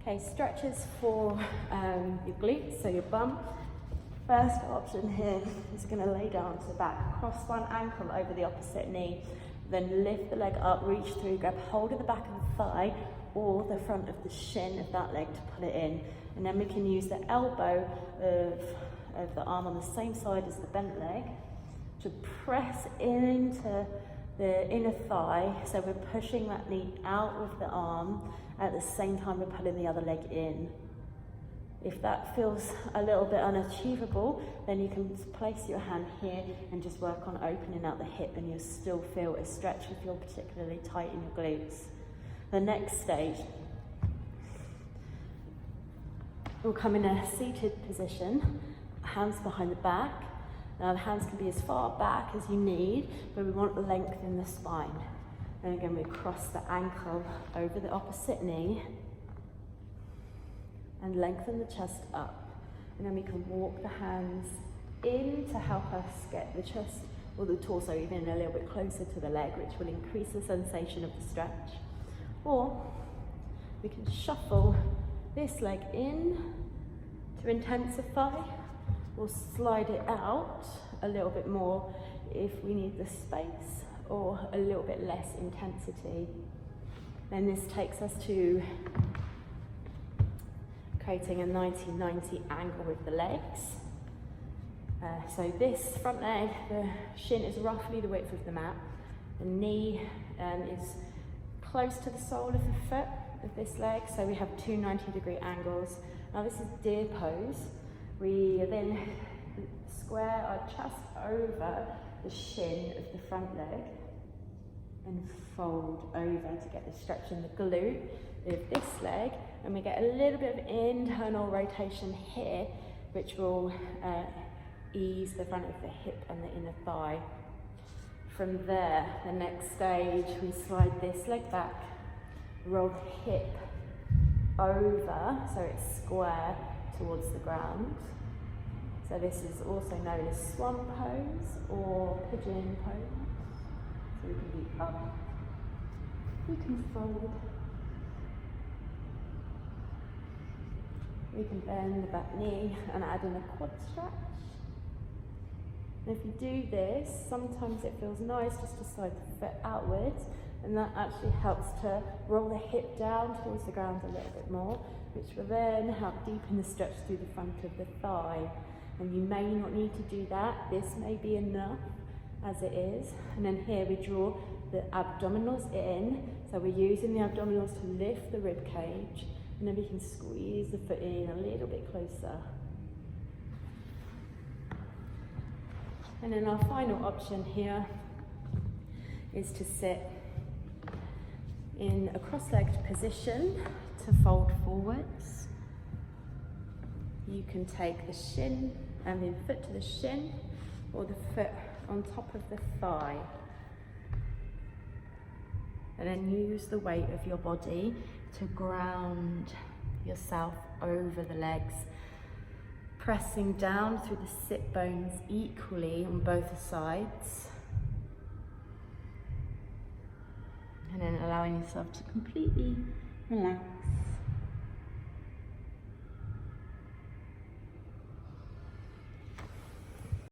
Okay, stretches for your glutes, so your bum. First option here is going to lay down to the back, cross one ankle over the opposite knee, then lift the leg up, reach through, grab hold of the back of the thigh or the front of the shin of that leg to pull it in. And then we can use the elbow of the arm on the same side as the bent leg to press into the inner thigh, so we're pushing that knee out with the arm at the same time we're pulling the other leg in. If that feels a little bit unachievable, then you can place your hand here and just work on opening out the hip, and you'll still feel a stretch if you're particularly tight in your glutes. The next stage, we'll come in a seated position, hands behind the back. Now the hands can be as far back as you need, but we want length in the spine. And again, we cross the ankle over the opposite knee and lengthen the chest up. And then we can walk the hands in to help us get the chest or the torso even a little bit closer to the leg, which will increase the sensation of the stretch. Or we can shuffle this leg in to intensify, or slide it out a little bit more if we need the space or a little bit less intensity. Then this takes us to creating a 90-90 angle with the legs. So this front leg, the shin is roughly the width of the mat. The knee is close to the sole of the foot of this leg, so we have two 90-degree angles. Now this is deer pose. We then square our chest over the shin of the front leg and fold over to get the stretch in the glute of this leg, and we get a little bit of internal rotation here, which will ease the front of the hip and the inner thigh. From there, the next stage, we slide this leg back, roll the hip over so it's square towards the ground. So this is also known as swan pose or pigeon pose. So we can be up, we can fold, we can bend the back knee and add in a quad stretch. And if you do this, sometimes it feels nice just to slide the foot outwards, and that actually helps to roll the hip down towards the ground a little bit more, which will then help deepen the stretch through the front of the thigh. And you may not need to do that. This may be enough as it is. And then here we draw the abdominals in. So we're using the abdominals to lift the rib cage, and then we can squeeze the foot in a little bit closer. And then our final option here is to sit in a cross-legged position to fold forwards. You can take the shin and the foot to the shin, or the foot on top of the thigh. And then use the weight of your body to ground yourself over the legs, pressing down through the sit bones equally on both sides. And then allowing yourself to completely relax.